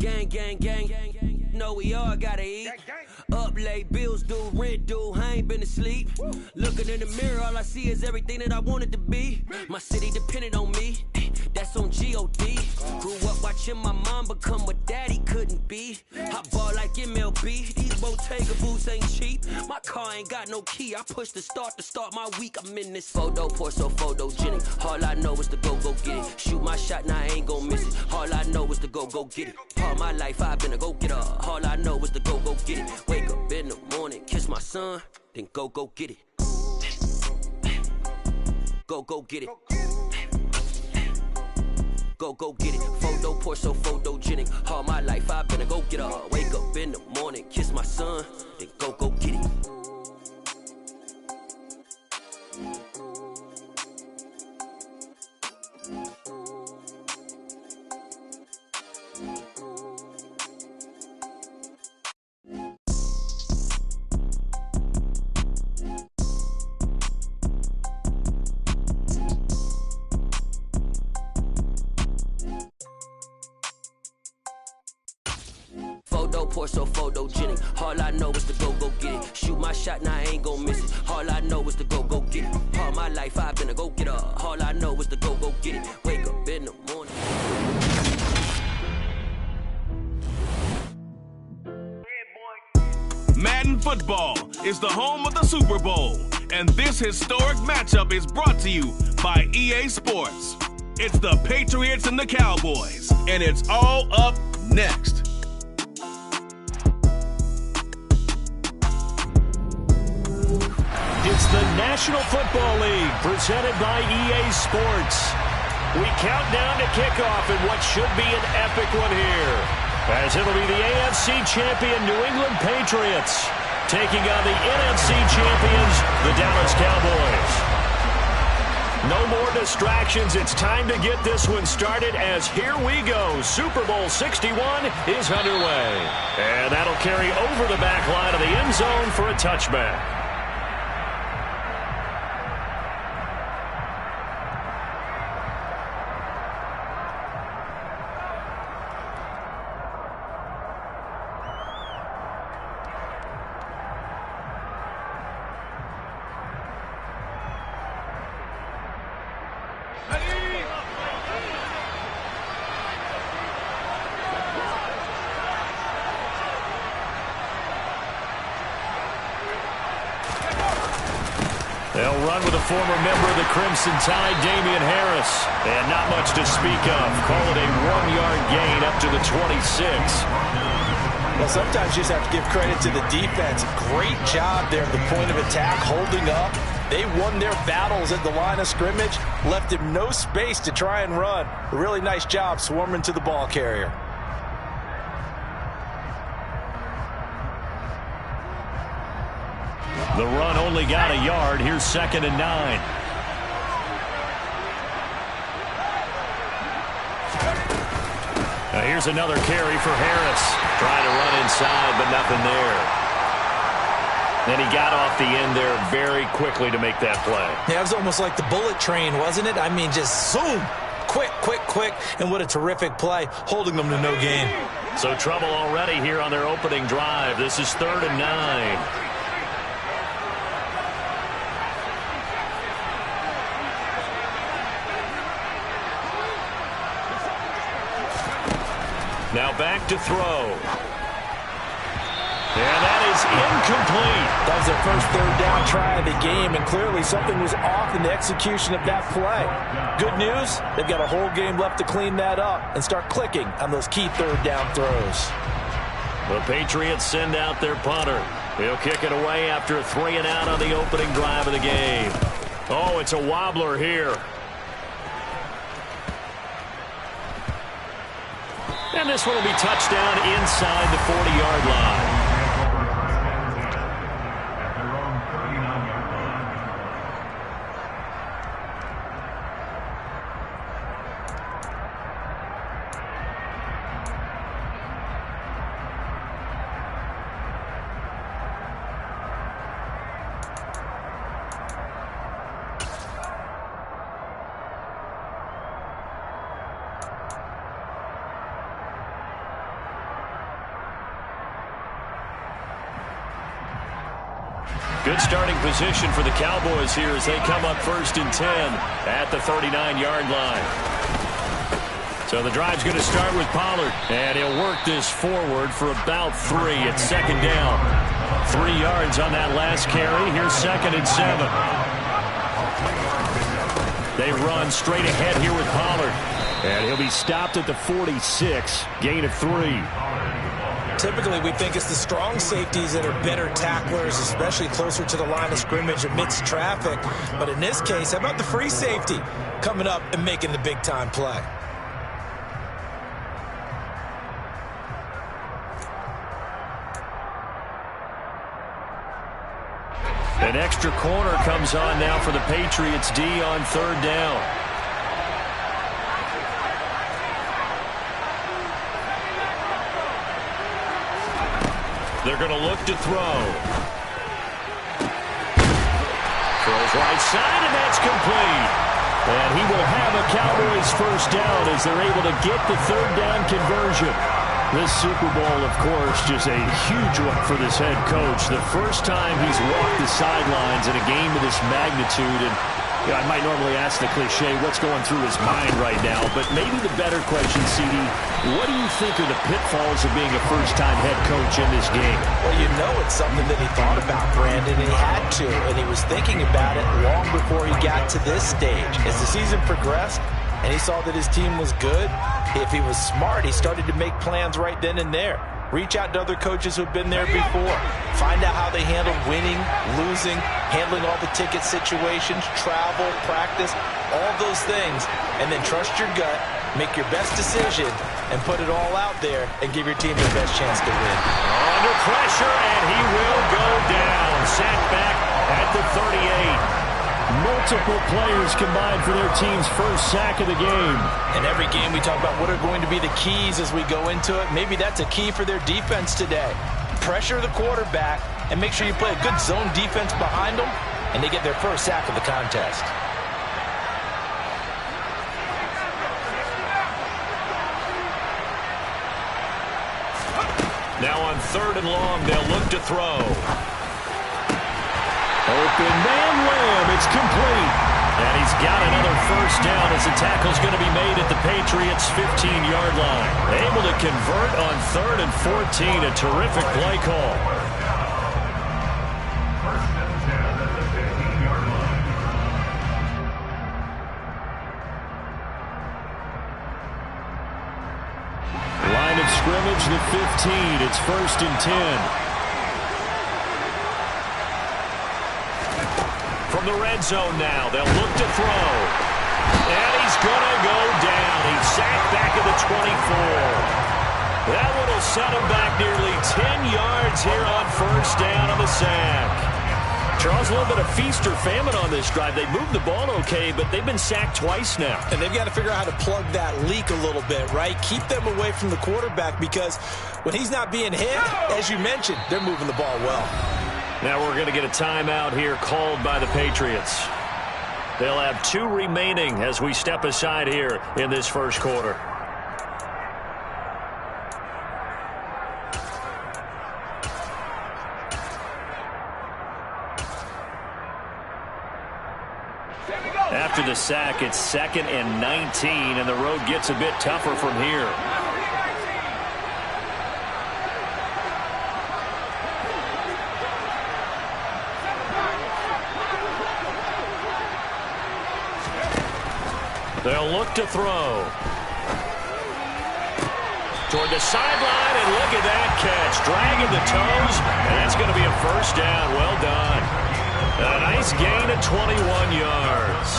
Gang, gang, gang, gang, gang. No, we all gotta eat. Up late, bills due, rent due, I ain't been asleep. Looking in the mirror, all I see is everything that I wanted to be. My city depended on me, that's on G.O.D. Grew up watching my mom become what daddy couldn't be. I ball like MLB, these Bottega boots ain't cheap. My car ain't got no key, I push the start to start my week. I'm in this photo, pour so photogenic. All I know is to go get it. Shoot my shot, now I ain't gon' miss it. All I know is to go get it. All my life I've been a go-getter. All I know is to go get it. Wake up in the morning, kiss my son, then go get it. Go get it. Go get it. Photo, pour so photogenic. All my life I've been a go-getter. Wake up in the morning, kiss my son, then go get it. Pour so photogenic. All I know is to go get it. Shoot my shot, now I ain't gon' miss it. All I know is to go get it. All my life I've been a go-getter. All I know is to go get it. Wake up in the morning. Madden football is the home of the Super Bowl, and this historic matchup is brought to you by EA Sports. It's the Patriots and the Cowboys, and it's all up next. It's the National Football League presented by EA Sports. We count down to kickoff in what should be an epic one here, as it'll be the AFC champion New England Patriots taking on the NFC champions, the Dallas Cowboys. No more distractions. It's time to get this one started, as here we go. Super Bowl 61 is underway. And that'll carry over the back line of the end zone for a touchback. They'll run with a former member of the Crimson Tide, Damian Harris. And not much to speak of. Call it a 1-yard gain up to the 26. Well, sometimes you just have to give credit to the defense. Great job there at the point of attack, holding up. They won their battles at the line of scrimmage, left him no space to try and run. A really nice job swarming to the ball carrier. The run only got a yard. Here's 2nd and 9. Now here's another carry for Harris. Trying to run inside, but nothing there. Then he got off the end there very quickly to make that play. Yeah, it was almost like the bullet train, wasn't it? I mean, just zoom. Quick. And what a terrific play, holding them to no gain. So trouble already here on their opening drive. This is 3rd and 9. Now back to throw. And that is incomplete. That was their first 3rd down try of the game, and clearly something was off in the execution of that play. Good news, they've got a whole game left to clean that up and start clicking on those key 3rd down throws. The Patriots send out their punter. He'll kick it away after a 3-and-out on the opening drive of the game. Oh, it's a wobbler here. And this one will be touchdown inside the 40-yard line. Good starting position for the Cowboys here as they come up 1st and 10 at the 39-yard line. So the drive's going to start with Pollard, and he'll work this forward for about 3 at 2nd down. 3 yards on that last carry. Here's 2nd and 7. They run straight ahead here with Pollard, and he'll be stopped at the 46, gain of 3. Typically, we think it's the strong safeties that are better tacklers, especially closer to the line of scrimmage amidst traffic. But in this case, how about the free safety coming up and making the big-time play? An extra corner comes on now for the Patriots D on 3rd down. They're going to look to throw. Throws right side, and that's complete. And he will have a Cowboys 1st down as they're able to get the 3rd down conversion. This Super Bowl, of course, just a huge one for this head coach. The first time he's walked the sidelines in a game of this magnitude. And you know, I might normally ask the cliche, what's going through his mind right now? But maybe the better question, CD, what do you think are the pitfalls of being a first-time head coach in this game? Well, you know it's something that he thought about, Brandon, and he had to. And he was thinking about it long before he got to this stage. As the season progressed and he saw that his team was good, if he was smart, he started to make plans right then and there. Reach out to other coaches who've been there before. Find out how they handle winning, losing, handling all the ticket situations, travel, practice, all those things. And then trust your gut, make your best decision, and put it all out there and give your team the best chance to win. Under pressure, and he will go down. Sacked back at the 38. Multiple players combined for their team's first sack of the game. In every game we talk about what are going to be the keys as we go into it. Maybe that's a key for their defense today. Pressure the quarterback and make sure you play a good zone defense behind them, and they get their first sack of the contest. Now on 3rd and long, they'll look to throw. Open man Lamb, it's complete. And he's got another first down as the tackle's going to be made at the Patriots' 15-yard line. Able to convert on 3rd and 14, a terrific play call. Line of scrimmage, the 15. It's 1st and 10. From the red zone now, they'll look to throw. And he's going to go down. He's sacked back at the 24. That one will set him back nearly 10 yards here on 1st down on the sack. Charles, a little bit of feast or famine on this drive. They moved the ball okay, but they've been sacked twice now. And they've got to figure out how to plug that leak a little bit, right? Keep them away from the quarterback because when he's not being hit, as you mentioned, they're moving the ball well. Now we're going to get a timeout here called by the Patriots. They'll have 2 remaining as we step aside here in this first quarter. After the sack, it's 2nd and 19, and the road gets a bit tougher from here. They'll look to throw. Toward the sideline, and look at that catch. Dragging the toes, and that's going to be a first down. Well done. A nice gain of 21 yards.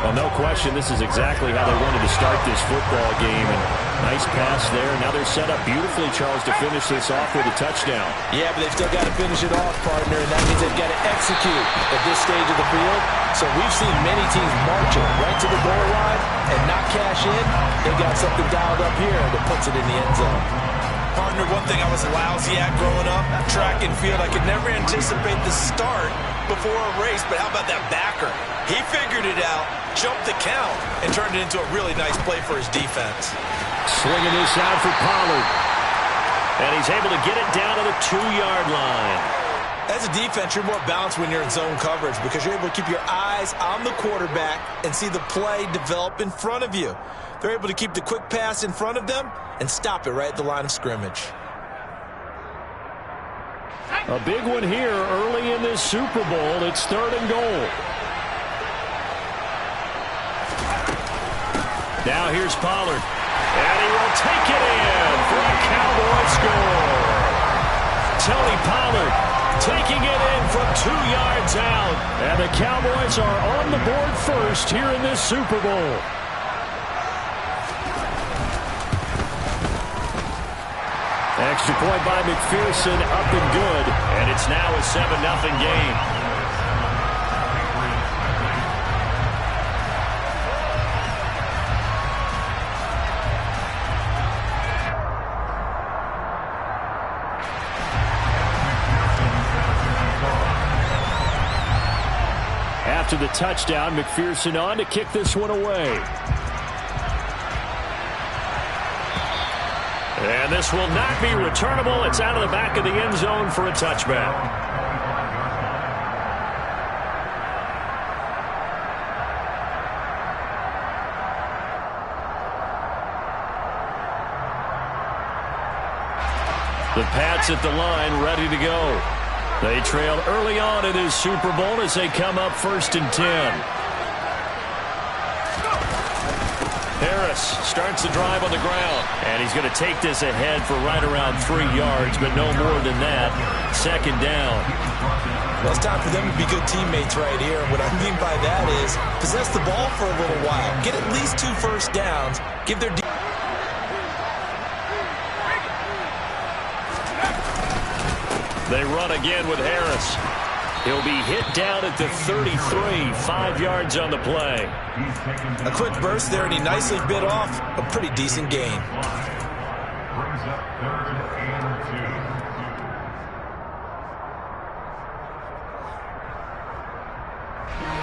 Well, no question, this is exactly how they wanted to start this football game. And nice pass there. Now they're set up beautifully, Charles, to finish this off with a touchdown. Yeah, but they've still got to finish it off, partner, and that means they've got to execute at this stage of the field. So we've seen many teams marching right to the goal line and not cash in. They've got something dialed up here that puts it in the end zone. Partner, one thing I was lousy at growing up, track and field, I could never anticipate the start before a race, but how about that backer? He figured it out, jumped the count, and turned it into a really nice play for his defense. Slinging this out for Pollard. And he's able to get it down to the 2-yard line. As a defense, you're more balanced when you're in zone coverage because you're able to keep your eyes on the quarterback and see the play develop in front of you. They're able to keep the quick pass in front of them and stop it right at the line of scrimmage. A big one here early in this Super Bowl. It's 3rd and goal. Now here's Pollard. And he will take it in for a Cowboy score. Tony Pollard taking it in from 2 yards out. And the Cowboys are on the board first here in this Super Bowl. Extra point by McPherson, up and good. And it's now a 7-0 game. After the touchdown, McPherson on to kick this one away. And this will not be returnable. It's out of the back of the end zone for a touchback. The Pats at the line, ready to go. They trail early on in this Super Bowl as they come up 1st and 10. Harris starts the drive on the ground, and he's going to take this ahead for right around 3 yards, but no more than that. 2nd down. Well, it's time for them to be good teammates right here. What I mean by that is possess the ball for a little while. Get at least 2 first downs. Give their They run again with Harris. He'll be hit down at the 33, 5 yards on the play. A quick burst there, and he nicely bit off a pretty decent gain.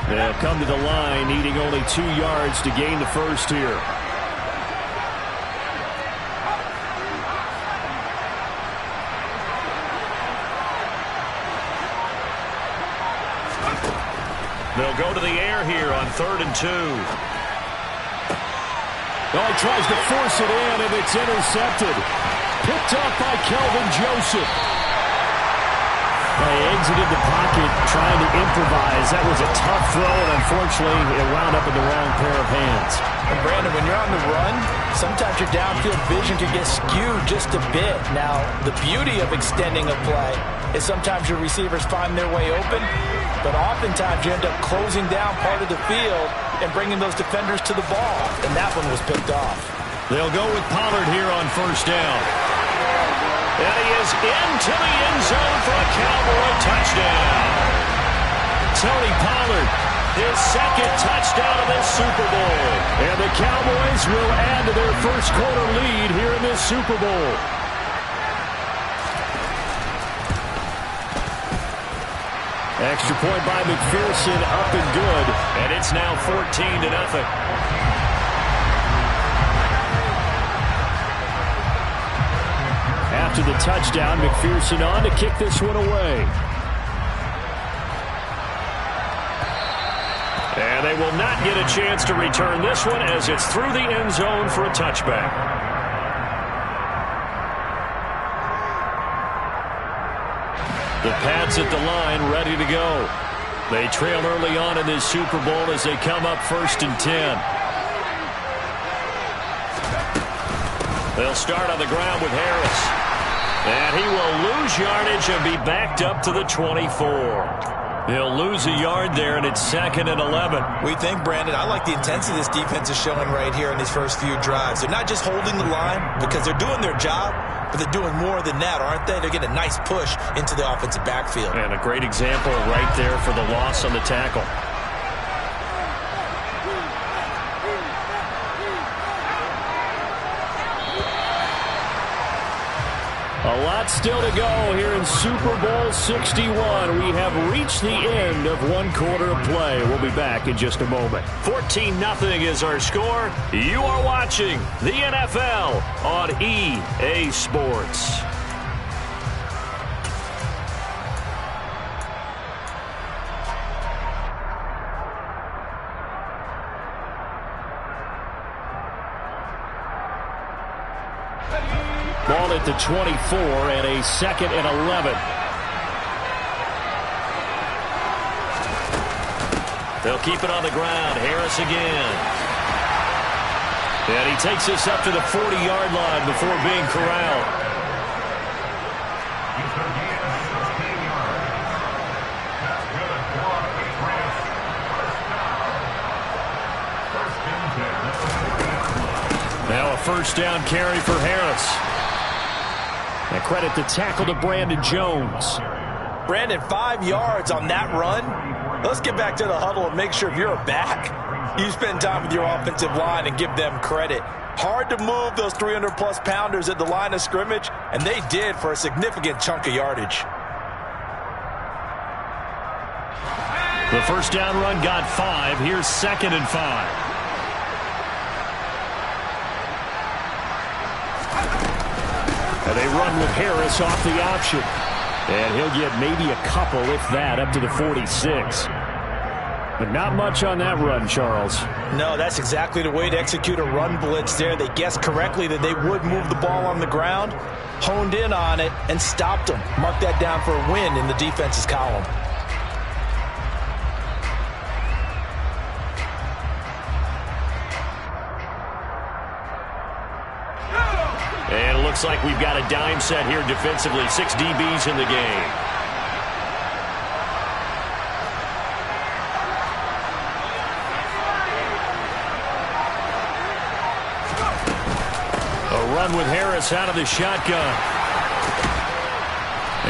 They'll come to the line, needing only 2 yards to gain the first here. They'll go to the air here on 3rd and 2. Oh, he tries to force it in, and it's intercepted. Picked off by Kelvin Joseph. They exited the pocket trying to improvise. That was a tough throw, and unfortunately, it wound up in the wrong pair of hands. And Brandon, when you're on the run, sometimes your downfield vision can get skewed just a bit. Now, the beauty of extending a play is sometimes your receivers find their way open, but oftentimes you end up closing down part of the field and bringing those defenders to the ball, and that one was picked off. They'll go with Pollard here on 1st down. And he is into the end zone for a Cowboy touchdown. Tony Pollard, his 2nd touchdown of this Super Bowl. And the Cowboys will add to their first quarter lead here in this Super Bowl. Extra point by McPherson, up and good. And it's now 14-0. After the touchdown, McPherson on to kick this one away. And they will not get a chance to return this one as it's through the end zone for a touchback. The Pats at the line, ready to go. They trail early on in this Super Bowl as they come up 1st and 10. They'll start on the ground with Harris. And he will lose yardage and be backed up to the 24. He'll lose a yard there, and it's 2nd and 11. We think, Brandon, I like the intensity this defense is showing right here in these first few drives. They're not just holding the line because they're doing their job, but they're doing more than that, aren't they? They're getting a nice push into the offensive backfield. And a great example right there for the loss on the tackle. A lot still to go here in Super Bowl 61. We have reached the end of one quarter of play. We'll be back in just a moment. 14-0 is our score. You are watching the NFL on EA Sports. Ball at the 24 and a 2nd and 11. They'll keep it on the ground. Harris again. And he takes this up to the 40-yard line before being corralled. Now a first down carry for Harris. And credit the tackle to Brandon Jones. Brandon, 5 yards on that run. Let's get back to the huddle and make sure if you're a back, you spend time with your offensive line and give them credit. Hard to move those 300-plus pounders at the line of scrimmage, and they did for a significant chunk of yardage. The first down run got 5. Here's 2nd and 5. And they run with Harris off the option. And he'll get maybe a couple, if that, up to the 46. But not much on that run, Charles. No, that's exactly the way to execute a run blitz there. They guessed correctly that they would move the ball on the ground, honed in on it, and stopped them. Mark that down for a win in the defense's column. And it looks like we've got a dime set here defensively. 6 DBs in the game. A run with Harris out of the shotgun.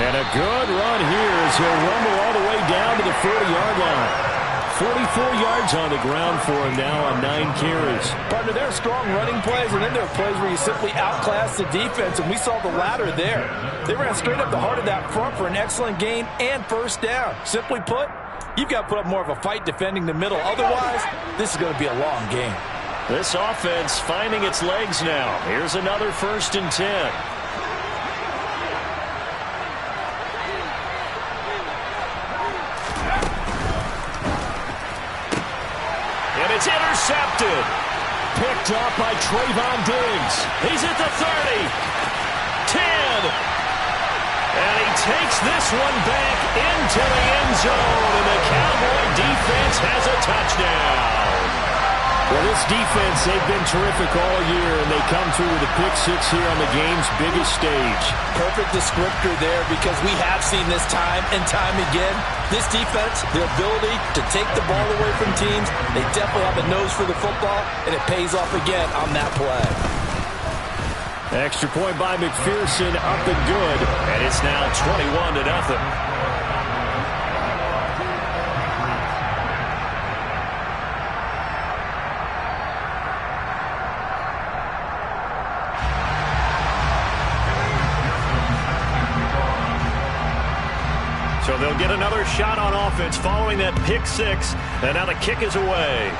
And a good run here as he'll rumble all the way down to the 40-yard line. 44 yards on the ground for him now on 9 carries. Partner, there are strong running plays, and then there are plays where you simply outclass the defense, and we saw the latter there. They ran straight up the heart of that front for an excellent gain and first down. Simply put, you've got to put up more of a fight defending the middle. Otherwise, this is going to be a long game. This offense finding its legs now. Here's another 1st and 10. It's intercepted. Picked off by Trayvon Diggs. He's at the 30. 10. And he takes this one back into the end zone. And the Cowboy defense has a touchdown. Well, this defense, they've been terrific all year, and they come through with a pick 6 here on the game's biggest stage. Perfect descriptor there, because we have seen this time and time again. This defense, their ability to take the ball away from teams, they definitely have a nose for the football, and it pays off again on that play. Extra point by McPherson, up and good, and it's now 21-0. So they'll get another shot on offense following that pick 6, and now the kick is away.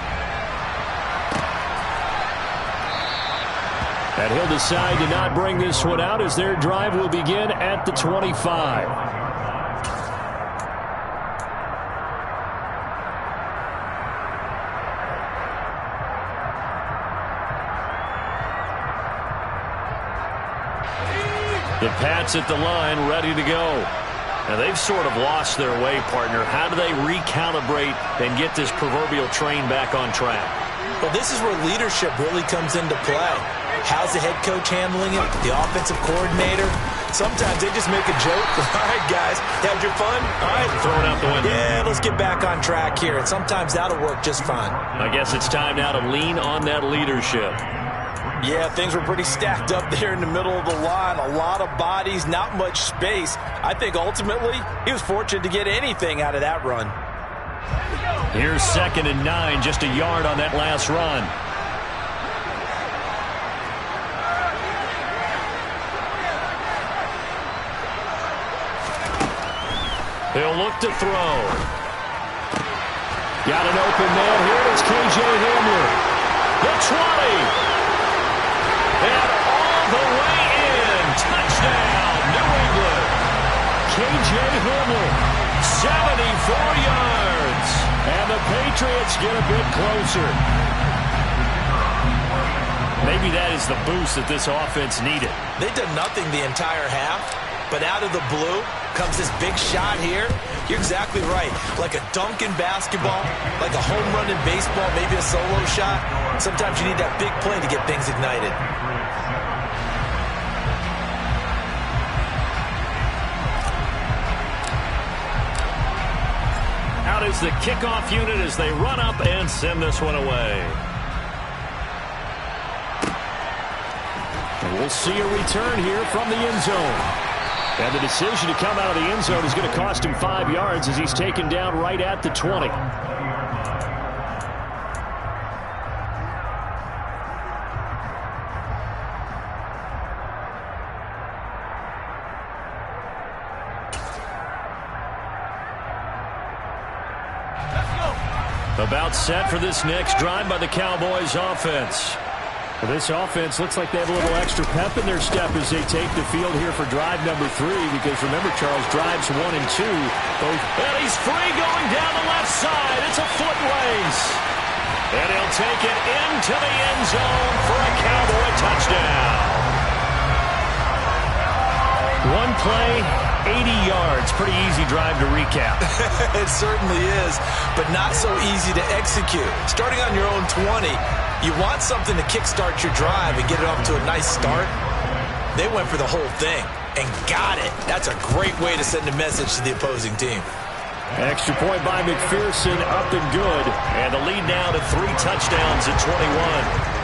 And he'll decide to not bring this one out as their drive will begin at the 25. The Pats at the line, ready to go. Now, they've sort of lost their way, partner. How do they recalibrate and get this proverbial train back on track? Well, this is where leadership really comes into play. How's the head coach handling it? The offensive coordinator? Sometimes they just make a joke. All right, guys, had your fun? All right. Throw it out the window. Yeah, let's get back on track here. And sometimes that'll work just fine. I guess it's time now to lean on that leadership. Yeah, things were pretty stacked up there in the middle of the line. A lot of bodies, not much space. I think ultimately he was fortunate to get anything out of that run. Here's 2nd and 9, just a yard on that last run. He'll look to throw. Got an open man here. It's K.J. Hamler. The 20. And all the way in. Touchdown, New England. K.J. Hamler, 74 yards. And the Patriots get a bit closer. Maybe that is the boost that this offense needed. They did nothing the entire half, but out of the blue comes this big shot here. You're exactly right. Like a dunk in basketball, like a home run in baseball, maybe a solo shot. Sometimes you need that big play to get things ignited. Out is the kickoff unit as they run up and send this one away. And we'll see a return here from the end zone. And the decision to come out of the end zone is going to cost him 5 yards as he's taken down right at the 20. About set for this next drive by the Cowboys offense. Well, this offense looks like they have a little extra pep in their step as they take the field here for drive number 3, because remember, Charles, drives 1 and 2. And he's free going down the left side. It's a foot race. And he'll take it into the end zone for a Cowboy touchdown. One play, 80 yards. Pretty easy drive to recap. It certainly is, but not so easy to execute. Starting on your own 20, you want something to kickstart your drive and get it off to a nice start. They went for the whole thing and got it. That's a great way to send a message to the opposing team. Extra point by McPherson, up and good. And the lead now to 3 touchdowns at 21.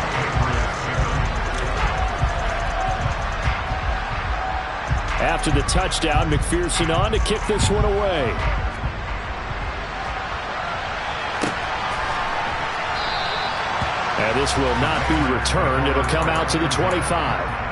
After the touchdown, McPherson on to kick this one away. And this will not be returned. It'll come out to the 25.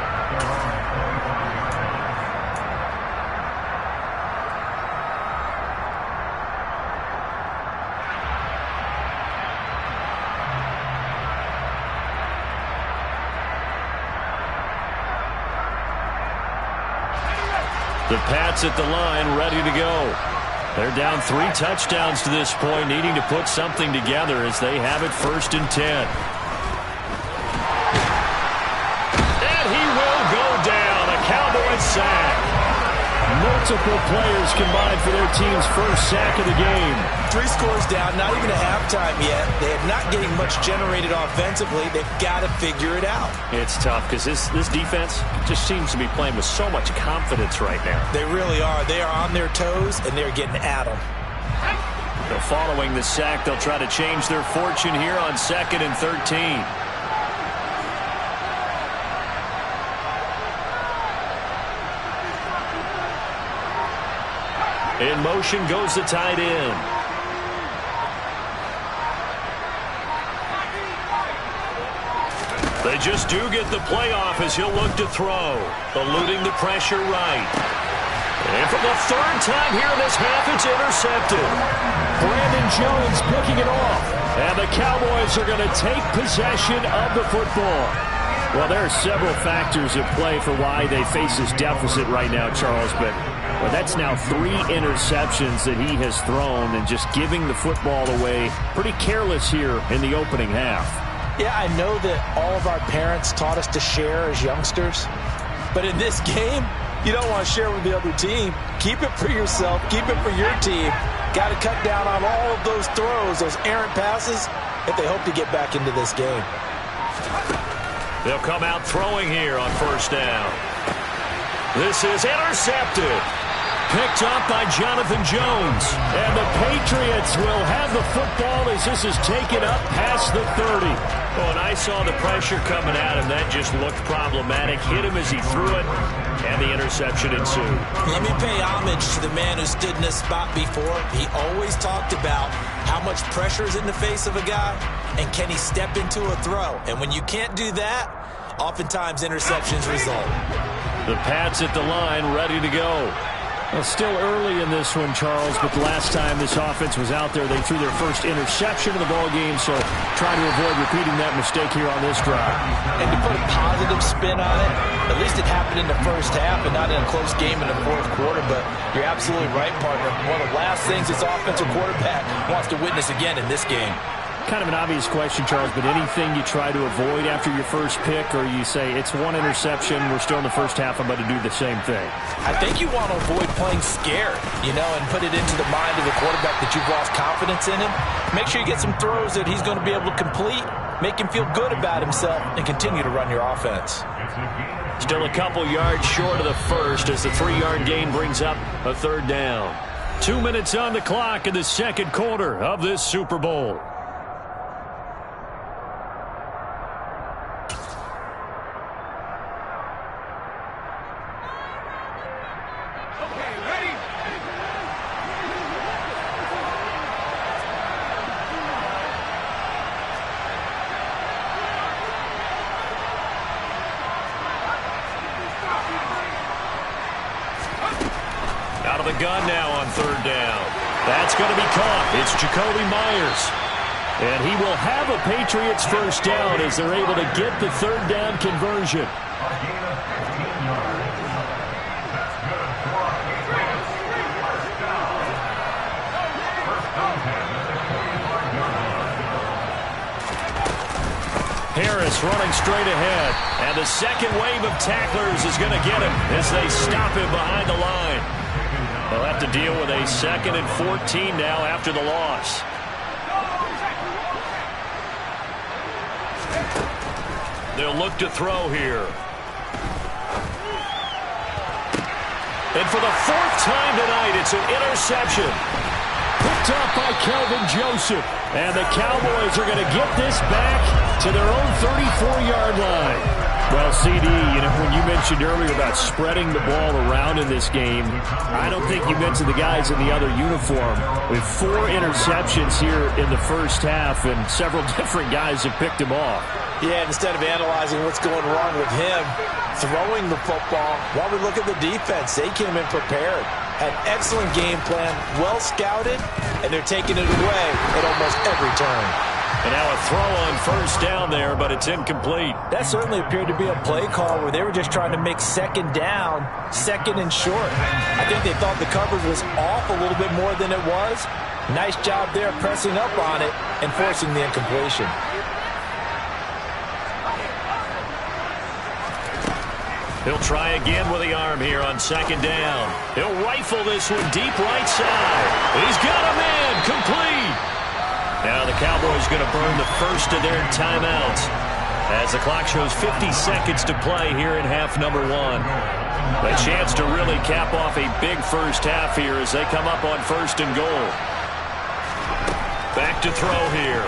The Pats at the line, ready to go. They're down 3 touchdowns to this point, needing to put something together as they have it 1st and 10. And he will go down. A Cowboys sack. Multiple players combined for their team's first sack of the game. 3 scores down, not even a halftime yet. They are not getting much generated offensively. They've got to figure it out. It's tough because this defense just seems to be playing with so much confidence right now. They really are. They are on their toes, and they're getting at them. So following the sack, they'll try to change their fortune here on 2nd and 13. In motion goes the tight end. They just do get the play off as he'll look to throw. Eluding the pressure right. And for the 3rd time here in this half, it's intercepted. Brandon Jones picking it off. And the Cowboys are going to take possession of the football. Well, there are several factors at play for why they face this deficit right now, Charles, but that's now 3 interceptions that he has thrown and just giving the football away. Pretty careless here in the opening half. Yeah, I know that all of our parents taught us to share as youngsters, but in this game, you don't want to share with the other team. Keep it for yourself. Keep it for your team. Got to cut down on all of those throws, those errant passes, if they hope to get back into this game. They'll come out throwing here on 1st down. This is intercepted. Picked up by Jonathan Jones. And the Patriots will have the football as this is taken up past the 30. Oh, and I saw the pressure coming at him. That just looked problematic. Hit him as he threw it, and the interception ensued. Let me pay homage to the man who stood in this spot before. He always talked about how much pressure is in the face of a guy, and can he step into a throw. And when you can't do that, oftentimes interceptions result. The Pats at the line, ready to go. Well, still early in this one, Charles, but the last time this offense was out there, they threw their first interception of the ball game, so trying to avoid repeating that mistake here on this drive. And to put a positive spin on it, at least it happened in the first half and not in a close game in the 4th quarter, but you're absolutely right, partner. One of the last things this offensive quarterback wants to witness again in this game. Kind of an obvious question, Charles, but anything you try to avoid after your first pick, or you say it's one interception, we're still in the first half, I'm going to do the same thing? I think you want to avoid playing scared, and put it into the mind of the quarterback that you've lost confidence in him. Make sure you get some throws that he's going to be able to complete, make him feel good about himself, and continue to run your offense. Still a couple yards short of the first as the 3-yard gain brings up a third down. 2 minutes on the clock in the second quarter of this Super Bowl. Out of the gun now on third down. That's going to be caught. It's Jacoby Myers. And he will have a Patriots first down as they're able to get the third down conversion. Harris running straight ahead. And the second wave of tacklers is going to get him as they stop him behind the line. They'll have to deal with a 2nd and 14 now after the loss. They'll look to throw here. And for the 4th time tonight, it's an interception. Picked up by Kelvin Joseph. And the Cowboys are going to get this back to their own 34-yard line. Well, CD, when you mentioned earlier about spreading the ball around in this game, I don't think you mentioned the guys in the other uniform. With 4 interceptions here in the first half, and several different guys have picked him off. Yeah, instead of analyzing what's going wrong with him, throwing the football, while we look at the defense, they came in prepared. Had excellent game plan, well scouted, and they're taking it away at almost every turn. And now a throw on first down there, but it's incomplete. That certainly appeared to be a play call where they were just trying to make second down, second and short. I think they thought the coverage was off a little bit more than it was. Nice job there pressing up on it and forcing the incompletion. He'll try again with the arm here on second down. He'll rifle this one deep right side. He's got a man complete. Now the Cowboys going to burn the first of their timeouts as the clock shows 50 seconds to play here in half number 1. A chance to really cap off a big first half here as they come up on 1st and goal. Back to throw here.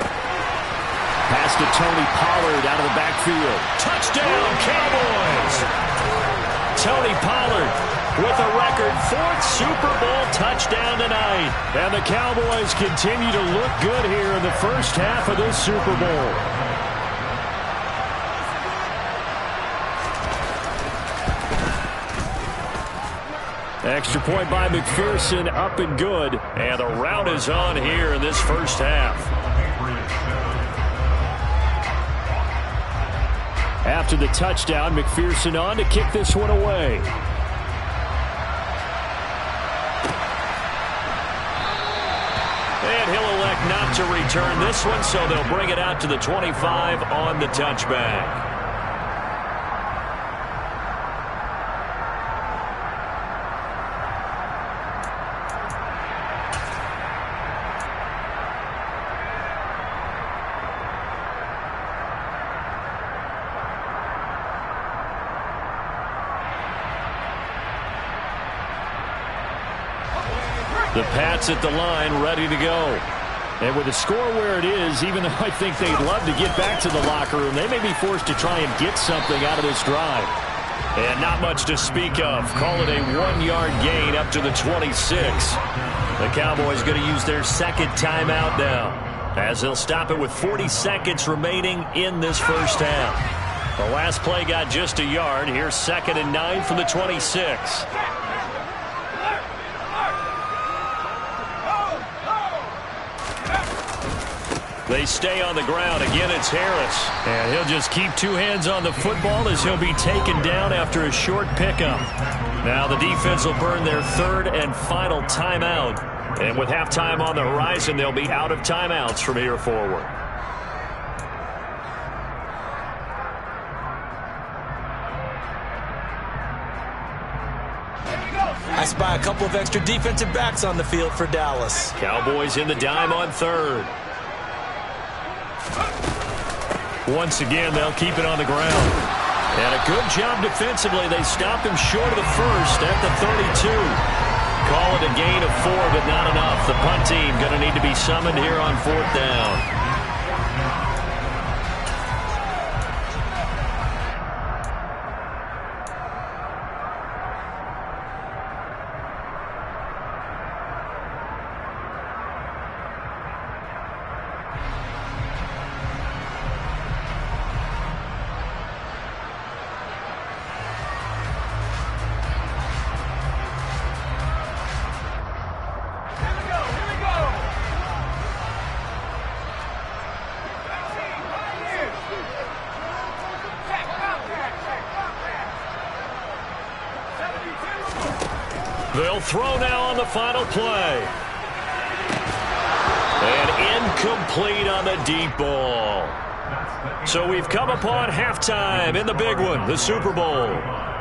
Pass to Tony Pollard out of the backfield. Touchdown, Cowboys! Tony Pollard with a record 4th Super Bowl touchdown tonight. And the Cowboys continue to look good here in the first half of this Super Bowl. Extra point by McPherson, up and good. And the rout is on here in this first half. After the touchdown, McPherson on to kick this one away. And he'll elect not to return this one, so they'll bring it out to the 25 on the touchback. The Pats at the line, ready to go. And with the score where it is, even though I think they'd love to get back to the locker room, they may be forced to try and get something out of this drive. And not much to speak of. Call it a 1-yard gain up to the 26. The Cowboys going to use their 2nd timeout now, as they'll stop it with 40 seconds remaining in this first half. The last play got just a yard. Here's 2nd and 9 from the 26. They stay on the ground. Again, it's Harris. And he'll just keep 2 hands on the football as he'll be taken down after a short pickup. Now the defense will burn their 3rd and final timeout. And with halftime on the horizon, they'll be out of timeouts from here forward. pass by a couple of extra defensive backs on the field for Dallas. Cowboys in the dime on third. Once again, they'll keep it on the ground. And a good job defensively. They stop him short of the first at the 32. Call it a gain of 4, but not enough. The punt team going to need to be summoned here on 4th down. They'll throw now on the final play. And incomplete on the deep ball. So we've come upon halftime in the big one, the Super Bowl.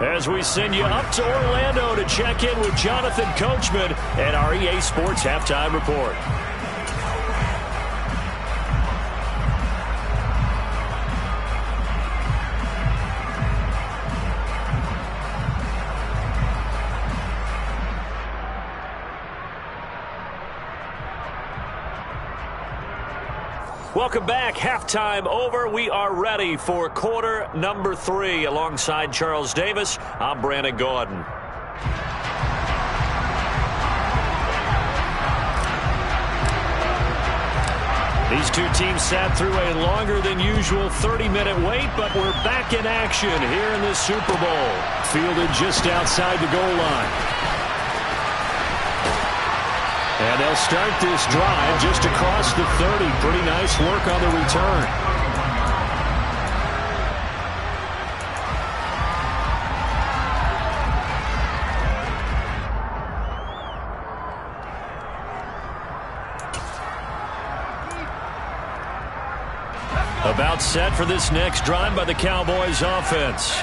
As we send you up to Orlando to check in with Jonathan Coachman and our EA Sports Halftime Report. Welcome back. Halftime over. We are ready for quarter number 3. Alongside Charles Davis, I'm Brandon Gordon. These two teams sat through a longer than usual 30-minute wait, but we're back in action here in this Super Bowl. Fielded just outside the goal line. And they'll start this drive just across the 30. Pretty nice work on the return. About set for this next drive by the Cowboys offense.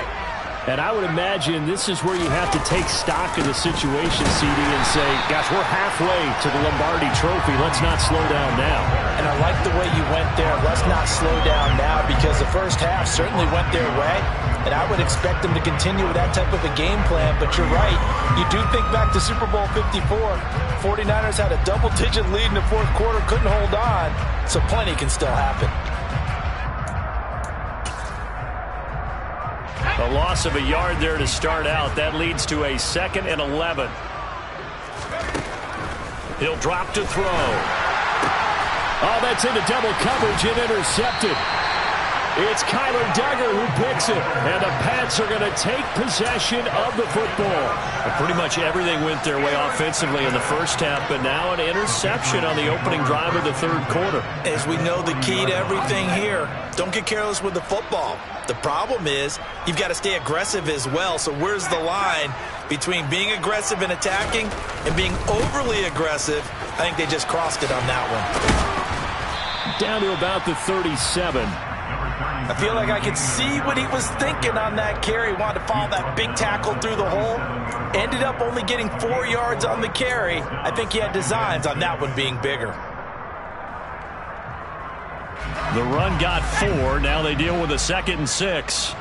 And I would imagine this is where you have to take stock of the situation, CD, and say, gosh, we're halfway to the Lombardi Trophy. Let's not slow down now. And I like the way you went there. Let's not slow down now, because the first half certainly went their way. And I would expect them to continue with that type of a game plan. But you're right. You do think back to Super Bowl 54. 49ers had a double-digit lead in the fourth quarter, couldn't hold on. So plenty can still happen. A loss of a yard there to start out. That leads to a 2nd and 11. He'll drop to throw. Oh, that's into double coverage and intercepted. It's Kyler Duggar who picks it. And the Pats are going to take possession of the football. And pretty much everything went their way offensively in the first half, but now an interception on the opening drive of the third quarter. As we know, the key to everything here, don't get careless with the football. The problem is you've got to stay aggressive as well. So where's the line between being aggressive and attacking and being overly aggressive? I think they just crossed it on that one. Down to about the 37. I feel like I could see what he was thinking on that carry. He wanted to follow that big tackle through the hole. Ended up only getting 4 yards on the carry. I think he had designs on that one being bigger. The run got 4. Now they deal with a 2nd and 6.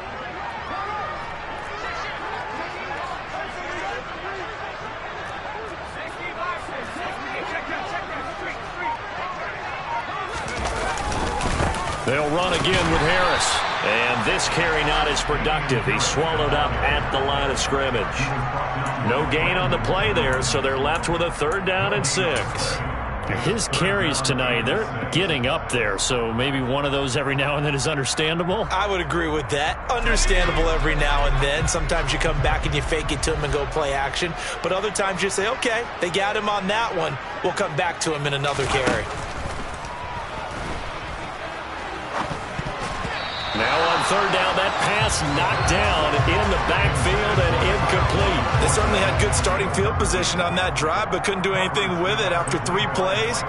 They'll run again with Harris. And this carry not as productive. He's swallowed up at the line of scrimmage. No gain on the play there, so they're left with a 3rd down and 6. His carries tonight, they're getting up there, so maybe one of those every now and then is understandable. I would agree with that. Understandable every now and then. Sometimes you come back and you fake it to him and go play action. But other times you say, okay, they got him on that one. We'll come back to him in another carry. Now on 3rd down, that pass knocked down in the backfield and incomplete. They certainly had good starting field position on that drive, but couldn't do anything with it after 3 plays.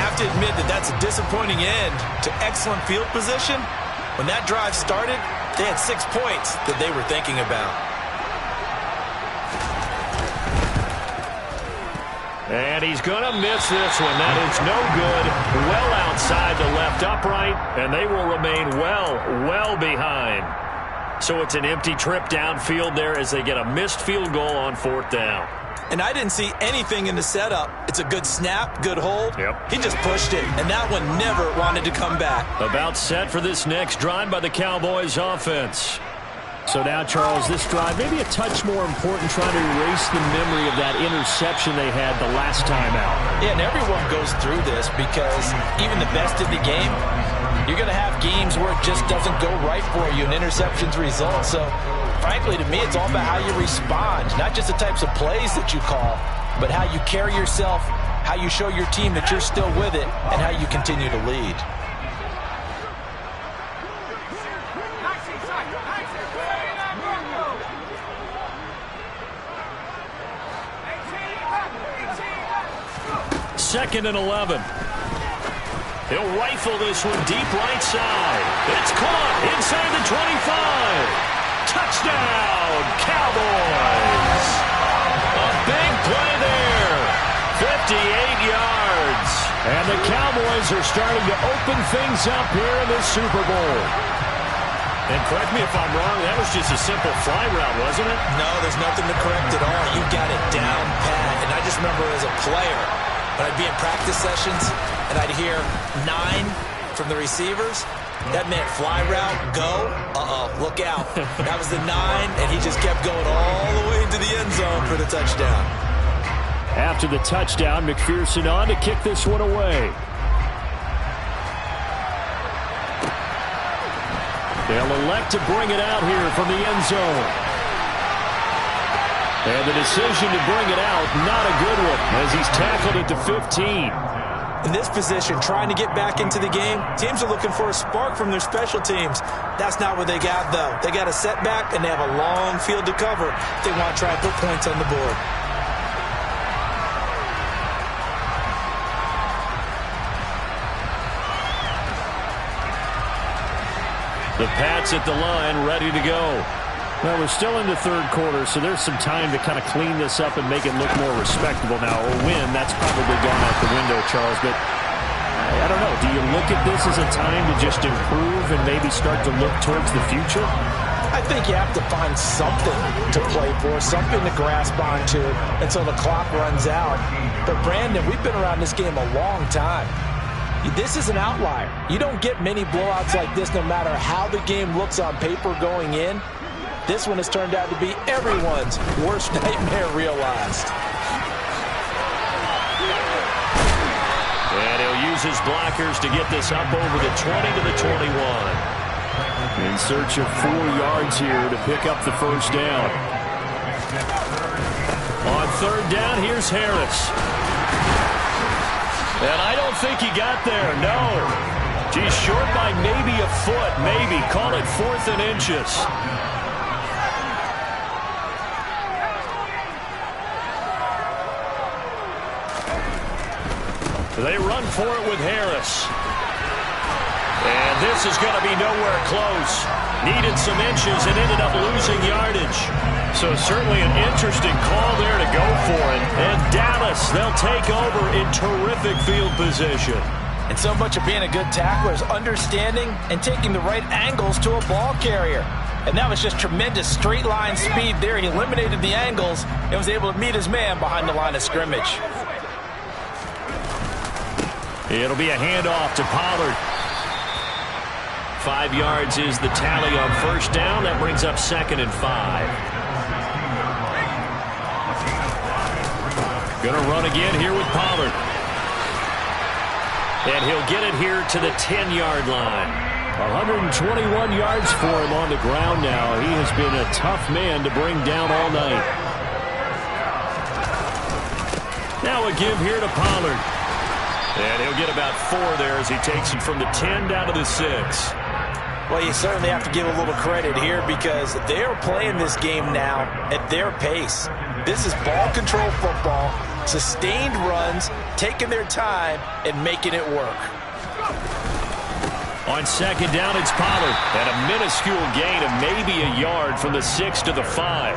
Have to admit that that's a disappointing end to excellent field position. When that drive started, they had 6 points that they were thinking about. And he's going to miss this one. That is no good. Well outside the left upright, and they will remain well behind. So it's an empty trip downfield there as they get a missed field goal on 4th down. And I didn't see anything in the setup. It's a good snap, good hold. Yep. He just pushed it, and that one never wanted to come back. About set for this next drive by the Cowboys offense. So now, Charles, this drive maybe a touch more important, trying to erase the memory of that interception they had the last time out. Yeah, and everyone goes through this because even the best in the game, you're going to have games where it just doesn't go right for you and interceptions result. So, frankly, to me, it's all about how you respond, not just the types of plays that you call, but how you carry yourself, how you show your team that you're still with it, and how you continue to lead. Second and 11. He'll rifle this one deep right side. It's caught inside the 25. Touchdown, Cowboys. A big play there. 58 yards. And the Cowboys are starting to open things up here in this Super Bowl. And correct me if I'm wrong, that was just a simple fly route, wasn't it? No, there's nothing to correct at all. You got it down pat. And I just remember as a player, when I'd be in practice sessions and I'd hear 9 from the receivers, that meant fly route, go, look out. That was the 9, and he just kept going all the way into the end zone for the touchdown. After the touchdown, McPherson on to kick this one away. They'll elect to bring it out here from the end zone. And the decision to bring it out, not a good one, as he's tackled at the 15. In this position, trying to get back into the game, teams are looking for a spark from their special teams. That's not what they got, though. They got a setback, and they have a long field to cover if they want to try and put points on the board. The Pats at the line, ready to go. Well, we're still in the third quarter, so there's some time to kind of clean this up and make it look more respectable now. Or win, that's probably gone out the window, Charles. But I don't know. Do you look at this as a time to just improve and maybe start to look towards the future? I think you have to find something to play for, something to grasp onto until the clock runs out. But, Brandon, we've been around this game a long time. This is an outlier. You don't get many blowouts like this no matter how the game looks on paper going in. This one has turned out to be everyone's worst nightmare realized. And he'll use his blockers to get this up over the 20 to the 21. In search of 4 yards here to pick up the first down. On third down, here's Harris. And I don't think he got there, no. He's short by maybe a foot, maybe. Call it 4th and inches. They run for it with Harris. And this is going to be nowhere close. Needed some inches and ended up losing yardage. So certainly an interesting call there to go for it. And Dallas, they'll take over in terrific field position. And so much of being a good tackler is understanding and taking the right angles to a ball carrier. And that was just tremendous straight line speed there. He eliminated the angles and was able to meet his man behind the line of scrimmage. It'll be a handoff to Pollard. 5 yards is the tally on first down. That brings up 2nd and 5. Gonna run again here with Pollard. And he'll get it here to the 10-yard line. 121 yards for him on the ground now. He has been a tough man to bring down all night. Now a give here to Pollard. And he'll get about 4 there as he takes it from the 10 down to the 6. Well, you certainly have to give a little credit here because they're playing this game now at their pace. This is ball control football, sustained runs, taking their time and making it work. On second down, it's Pollard. And a minuscule gain of maybe a yard from the 6 to the 5.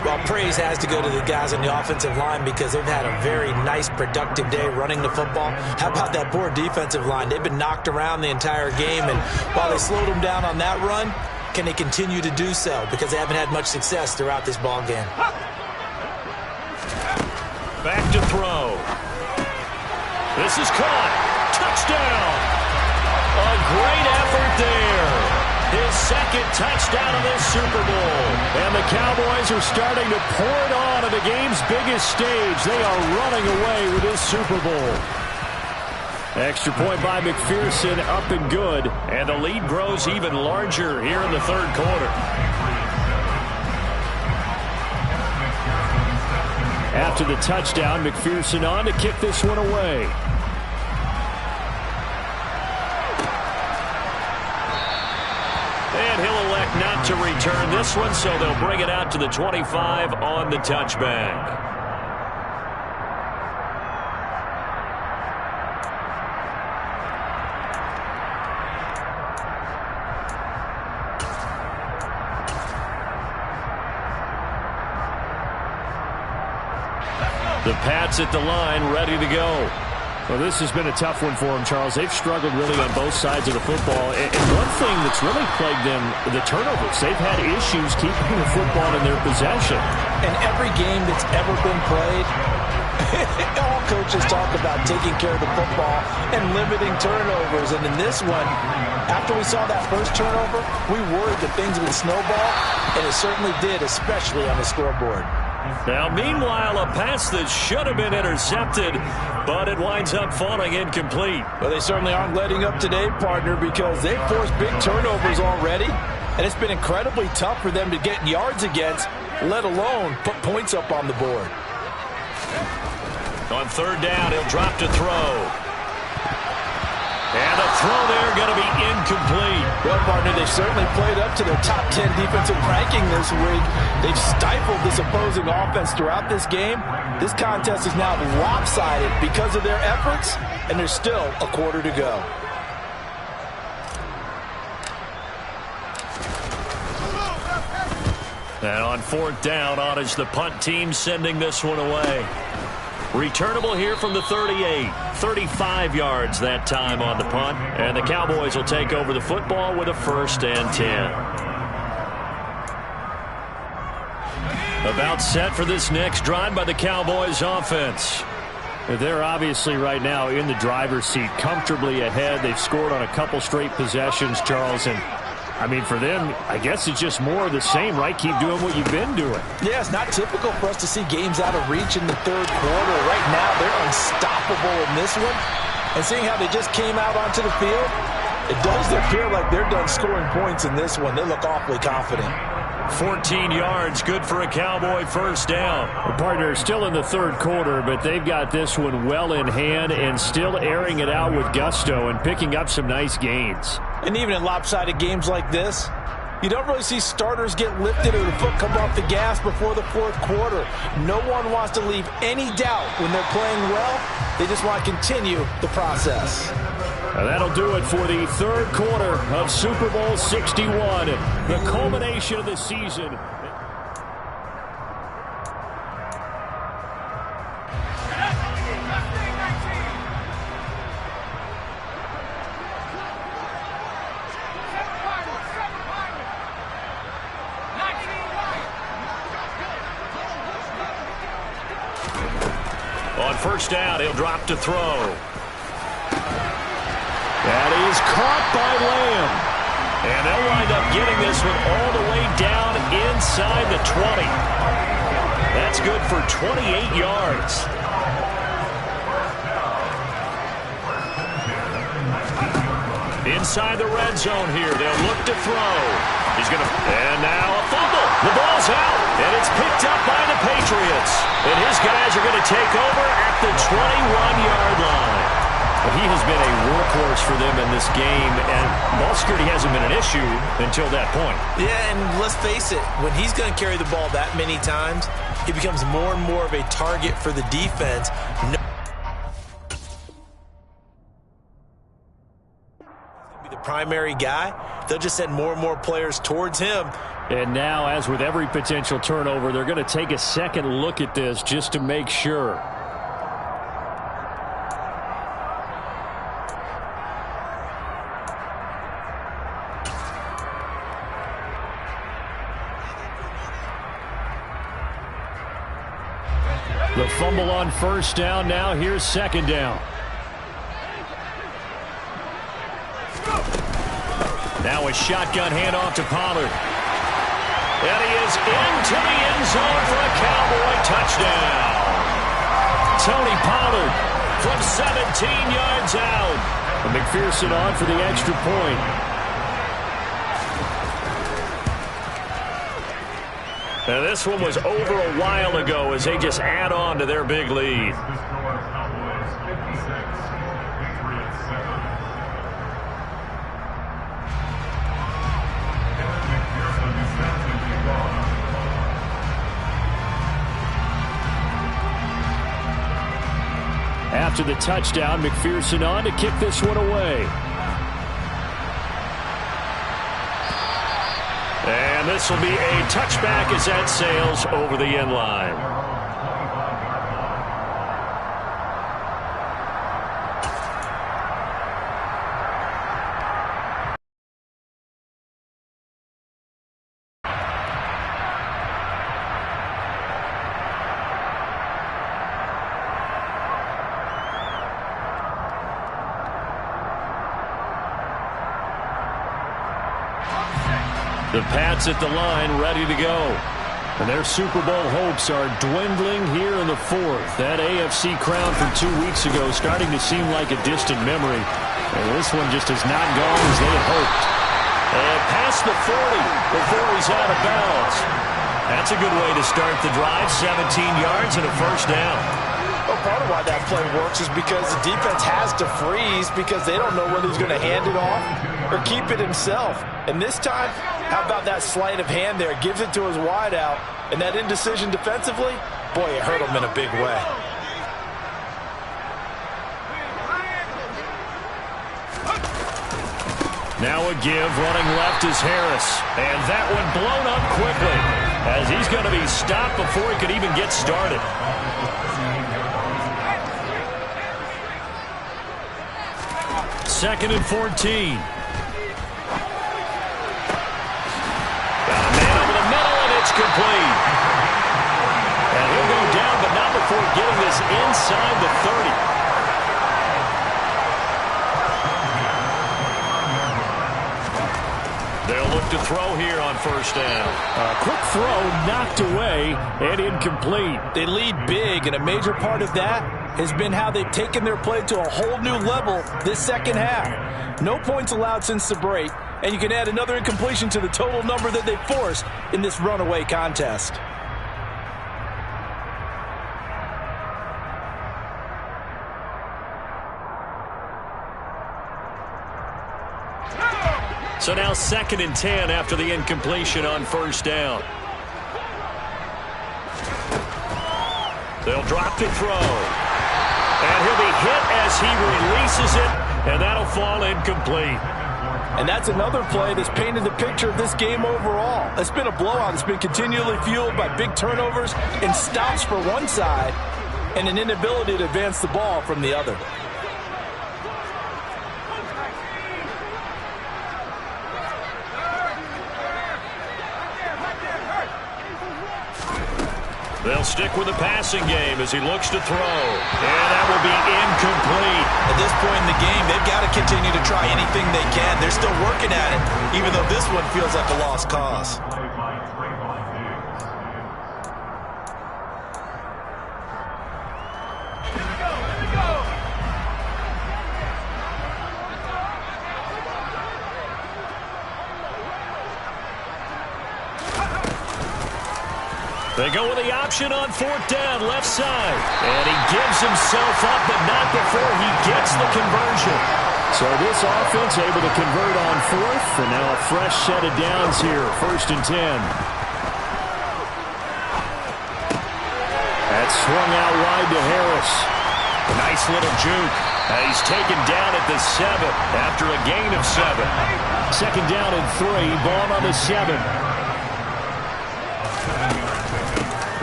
Well, praise has to go to the guys on the offensive line because they've had a very nice, productive day running the football. How about that poor defensive line? They've been knocked around the entire game, and while they slowed them down on that run, can they continue to do so? Because they haven't had much success throughout this ball game. Back to throw. This is caught. Touchdown. A great effort there. His second touchdown of this Super Bowl. And the Cowboys are starting to pour it on at the game's biggest stage. They are running away with this Super Bowl. Extra point by McPherson, up and good. And the lead grows even larger here in the third quarter. After the touchdown, McPherson on to kick this one away. And he'll elect not to return this one, so they'll bring it out to the 25 on the touchback. The Pats at the line, ready to go. Well, this has been a tough one for them, Charles. They've struggled really on both sides of the football. And one thing that's really plagued them, the turnovers. They've had issues keeping the football in their possession. In every game that's ever been played, all coaches talk about taking care of the football and limiting turnovers. And in this one, after we saw that first turnover, we worried that things would snowball, and it certainly did, especially on the scoreboard. Now, meanwhile, a pass that should have been intercepted, but it winds up falling incomplete. Well, they certainly aren't letting up today, partner, because they've forced big turnovers already, and it's been incredibly tough for them to get yards against, let alone put points up on the board. On third down, he'll drop to throw. And the throw there going to be incomplete. Well, partner, they've certainly played up to their top 10 defensive ranking this week. They've stifled this opposing offense throughout this game. This contest is now lopsided because of their efforts, and there's still a quarter to go. And on fourth down, on is the punt team sending this one away. Returnable here from the 38. 35 yards that time on the punt. And the Cowboys will take over the football with a 1st and 10. About set for this next drive by the Cowboys offense. They're obviously right now in the driver's seat, comfortably ahead. They've scored on a couple straight possessions, Charles, and I mean, for them, I guess it's just more of the same, right? Keep doing what you've been doing. Yeah, it's not typical for us to see games out of reach in the third quarter. Right now, they're unstoppable in this one. And seeing how they just came out onto the field, it does appear like they're done scoring points in this one. They look awfully confident. 14 yards, good for a Cowboy first down. The partner is still in the third quarter, but they've got this one well in hand and still airing it out with gusto and picking up some nice gains. And even in lopsided games like this, you don't really see starters get lifted or the foot come off the gas before the fourth quarter. No one wants to leave any doubt when they're playing well. They just want to continue the process. That'll do it for the third quarter of Super Bowl 61, the culmination of the season. On first down, he'll drop to throw. That is caught by Lamb. And they'll wind up getting this one all the way down inside the 20. That's good for 28 yards. Inside the red zone here. They'll look to throw. He's going to... And now a fumble. The ball's out. And it's picked up by the Patriots. And his guys are going to take over at the 21-yard line. He has been a workhorse for them in this game, and ball security hasn't been an issue until that point. Yeah, and let's face it, when he's going to carry the ball that many times, he becomes more and more of a target for the defense. Be the primary guy. They'll just send more and more players towards him And now, as with every potential turnover, they're going to take a second look at this just to make sure. The fumble on first down. Now here's second down. Now a shotgun handoff to Pollard. And he is into the end zone for a Cowboy touchdown. Tony Pollard from 17 yards out. And McPherson on for the extra point. Now this one was over a while ago as they just add on to their big lead. After the touchdown, McPherson on to kick this one away. And this will be a touchback as that sails over the end line. The Pats at the line, ready to go. And their Super Bowl hopes are dwindling here in the fourth. That AFC crown from 2 weeks ago starting to seem like a distant memory. And this one just has not gone as they had hoped. And past the 40 before he's out of bounds. That's a good way to start the drive. 17 yards and a first down. Well, part of why that play works is because the defense has to freeze because they don't know whether he's going to hand it off or keep it himself. And this time, how about that sleight of hand there? Gives it to his wideout. And that indecision defensively, boy, it hurt him in a big way. Now a give, running left is Harris. And that one blown up quickly as he's going to be stopped before he could even get started. Second and 14. Complete. And he'll go down, but not before getting this inside the 30. They'll look to throw here on first down. A quick throw knocked away and incomplete. They lead big, and a major part of that has been how they've taken their play to a whole new level this second half. No points allowed since the break. And you can add another incompletion to the total number that they forced in this runaway contest. So now second and 10 after the incompletion on first down. They'll drop to throw. And he'll be hit as he releases it, and that'll fall incomplete. And that's another play that's painted the picture of this game overall. It's been a blowout. It's been continually fueled by big turnovers and stops for one side and an inability to advance the ball from the other. They'll stick with the passing game as he looks to throw. And that will be incomplete. At this point in the game, they've got to continue to try anything they can. They're still working at it, even though this one feels like a lost cause. They go with the option on fourth down, left side. And he gives himself up, but not before he gets the conversion. So this offense able to convert on fourth, and now a fresh set of downs here, first and 10. That's swung out wide to Harris. Nice little juke. He's taken down at the 7 after a gain of 7. Second down and 3, ball on the 7.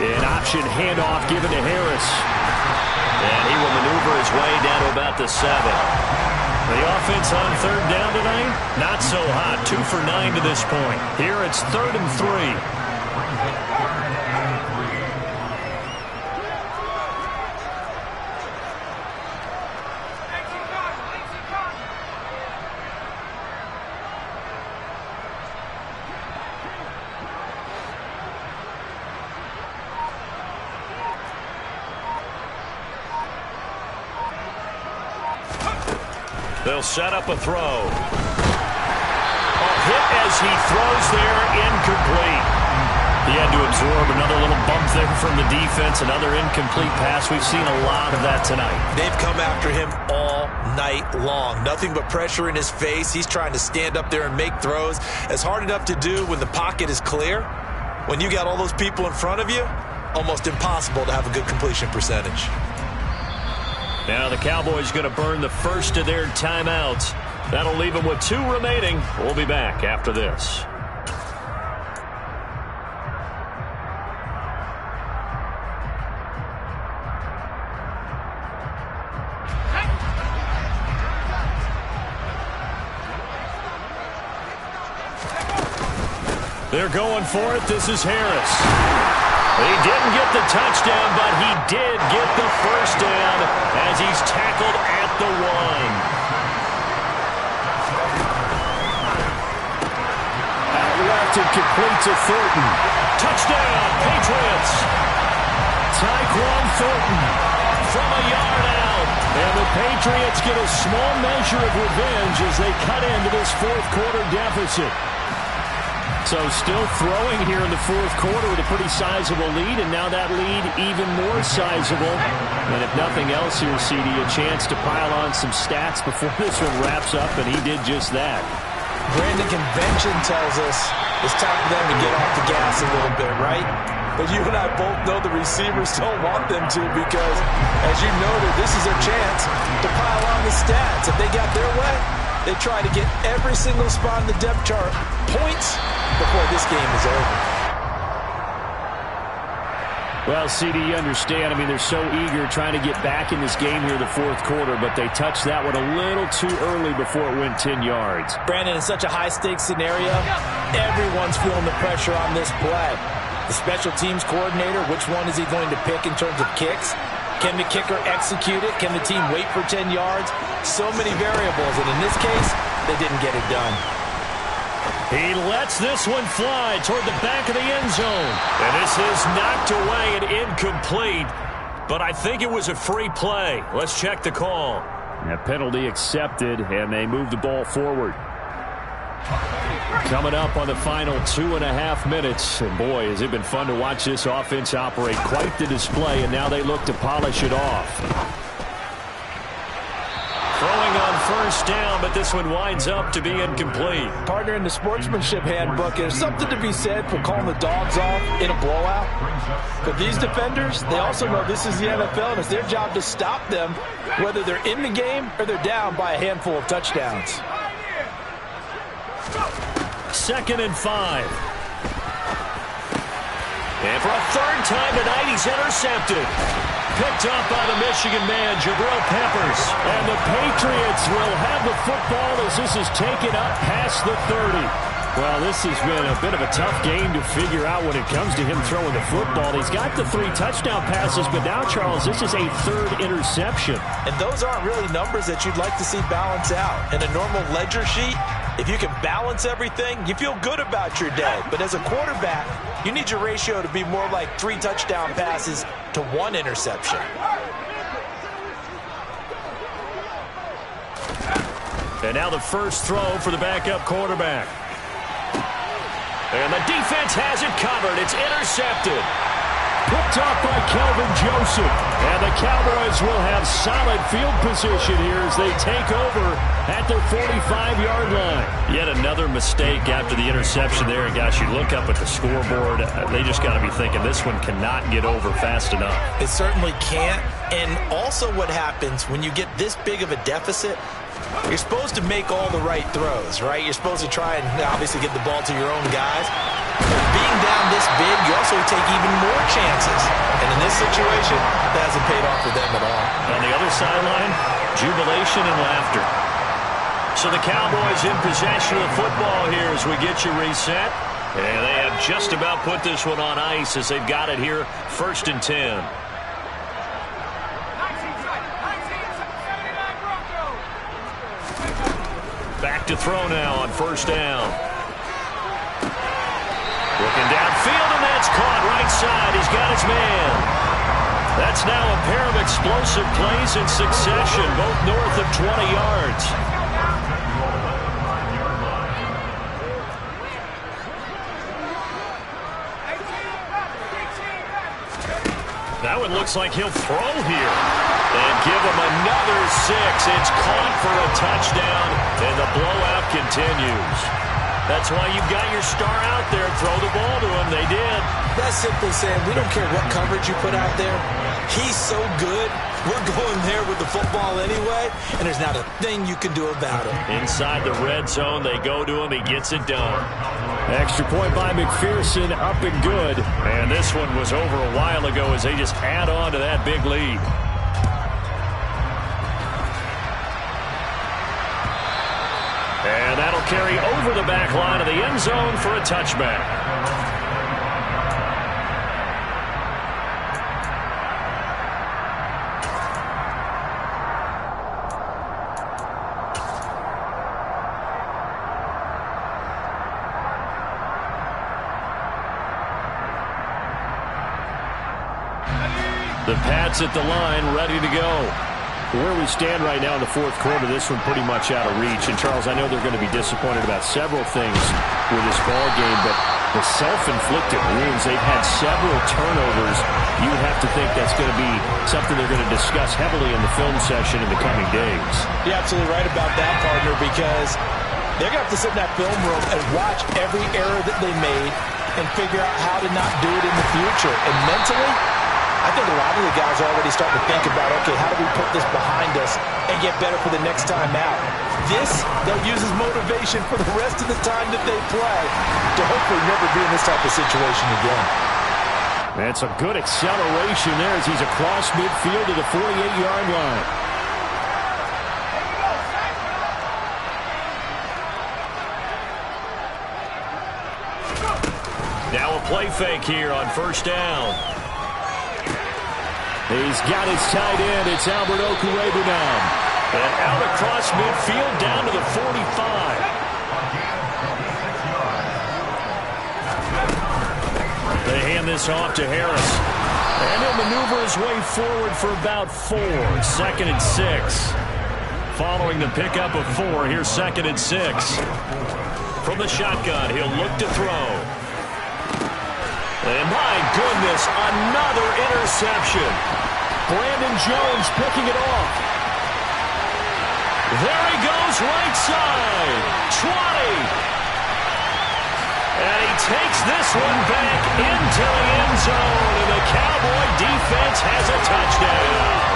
An option handoff given to Harris. And he will maneuver his way down to about the 7. The offense on third down tonight, not so hot. 2 for 9 to this point. Here it's 3rd and 3. They'll set up a throw. A hit as he throws there, incomplete. He had to absorb another little bump there from the defense, another incomplete pass. We've seen a lot of that tonight. They've come after him all night long. Nothing but pressure in his face. He's trying to stand up there and make throws. It's hard enough to do when the pocket is clear. When you got all those people in front of you, almost impossible to have a good completion percentage. Now the Cowboys going to burn the first of their timeouts. That'll leave them with 2 remaining. We'll be back after this. They're going for it. This is Harris. He didn't get the touchdown, but he did get the first down as he's tackled at the 1. Out left and complete to Thornton. Touchdown, Patriots. Tyquan Thornton from a yard out. And the Patriots get a small measure of revenge as they cut into this 4th quarter deficit. So still throwing here in the 4th quarter with a pretty sizable lead, and now that lead even more sizable. And if nothing else here, CD, a chance to pile on some stats before this one wraps up, and he did just that. Brandon, convention tells us it's time for them to get off the gas a little bit, right? But you and I both know the receivers don't want them to because, as you noted, this is their chance to pile on the stats. If they got their way, they try to get every single spot in the depth chart points before this game is over. Well, CD, you understand. I mean, they're so eager trying to get back in this game here in the 4th quarter, but they touched that one a little too early before it went 10 yards. Brandon, in such a high-stakes scenario, everyone's feeling the pressure on this play. The special teams coordinator, which one is he going to pick in terms of kicks? Can the kicker execute it? Can the team wait for 10 yards? So many variables, and in this case, they didn't get it done. He lets this one fly toward the back of the end zone. And this is knocked away and incomplete. But I think it was a free play. Let's check the call. A penalty accepted, and they move the ball forward. Coming up on the final 2.5 minutes. And boy, has it been fun to watch this offense operate. Quite the display, and now they look to polish it off. Throwing on first down, but this one winds up to be incomplete. Partner, in the sportsmanship handbook, there's something to be said for calling the dogs off in a blowout. But these defenders, they also know this is the NFL, and it's their job to stop them, whether they're in the game or they're down by a handful of touchdowns. 2nd and 5. And for a 3rd time tonight, he's intercepted. Picked up by the Michigan man, Jabril Peppers. And the Patriots will have the football as this is taken up past the 30. Well, this has been a bit of a tough game to figure out when it comes to him throwing the football. He's got the 3 touchdown passes, but now, Charles, this is a 3rd interception. And those aren't really numbers that you'd like to see balance out. In a normal ledger sheet, if you can balance everything, you feel good about your day. But as a quarterback, you need your ratio to be more like 3 touchdown passes to 1 interception. And now the first throw for the backup quarterback. And the defense has it covered. It's intercepted. Picked off by Kelvin Joseph. And the Cowboys will have solid field position here as they take over at their 45-yard line. Yet another mistake after the interception there. And gosh, you look up at the scoreboard, they just got to be thinking this one cannot get over fast enough. It certainly can't. And also what happens when you get this big of a deficit, you're supposed to make all the right throws, right? You're supposed to try and obviously get the ball to your own guys. Being down this big, you also take even more chances. And in this situation, that hasn't paid off for them at all. On the other sideline, jubilation and laughter. So the Cowboys in possession of the football here as we get you reset. And they have just about put this one on ice as they've got it here, 1st and 10. Back to throw now on 1st down. Looking downfield, and that's caught right side. He's got his man. That's now a pair of explosive plays in succession, both north of 20 yards. That one looks like he'll throw here. And give him another 6. It's caught for a touchdown, and the blowout continues. That's why you've got your star out there. Throw the ball to him. They did. That's simply saying we don't care what coverage you put out there. He's so good. We're going there with the football anyway, and there's not a thing you can do about it. Inside the red zone, they go to him. He gets it done. Extra point by McPherson, up and good. And this one was over a while ago as they just add on to that big lead. And that'll carry over the back line of the end zone for a touchback. The Pats at the line, ready to go. Where we stand right now in the 4th quarter, this one pretty much out of reach. And, Charles, I know they're going to be disappointed about several things with this ball game, but the self-inflicted wounds, they've had several turnovers. You would have to think that's going to be something they're going to discuss heavily in the film session in the coming days. You're absolutely right about that, partner, because they're going to have to sit in that film room and watch every error that they made and figure out how to not do it in the future. And mentally, I think a lot of the guys are already starting to think about, okay, how do we put this behind us and get better for the next time out? This, they'll use as motivation for the rest of the time that they play to hopefully never be in this type of situation again. Man, some good acceleration there as he's across midfield to the 48-yard line. Now a play fake here on 1st down. He's got his tight end. It's Albert Okwuegbunam now. And out across midfield down to the 45. They hand this off to Harris. And he'll maneuver his way forward for about 4. 2nd and 6. Following the pickup of 4, here's 2nd and 6. From the shotgun, he'll look to throw. And my goodness, another interception. Brandon Jones picking it off. There he goes, right side. 20. And he takes this one back into the end zone. And the Cowboy defense has a touchdown.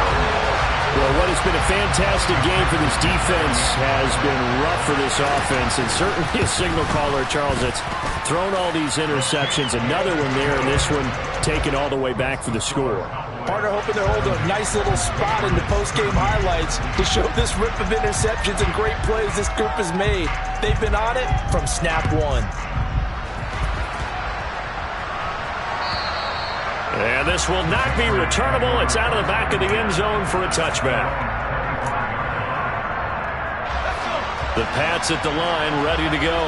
Well, what has been a fantastic game for this defense has been rough for this offense, and certainly a signal caller, Charles, that's thrown all these interceptions. Another one there, and this one taken all the way back for the score. Partner hoping they're holding a nice little spot in the post-game highlights to show this rip of interceptions and great plays this group has made. They've been on it from snap one. And this will not be returnable. It's out of the back of the end zone for a touchback. The Pats at the line, ready to go.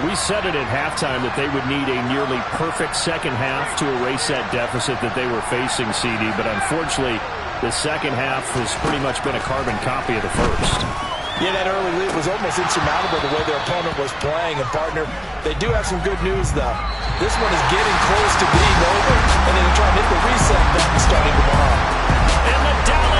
We said it at halftime that they would need a nearly perfect second half to erase that deficit that they were facing, CD. But unfortunately, the second half has pretty much been a carbon copy of the first. Yeah, that early lead was almost insurmountable the way their opponent was playing. And, partner, they do have some good news, though. This one is getting close to being over, and they're trying to hit the reset button starting tomorrow. And the Dallas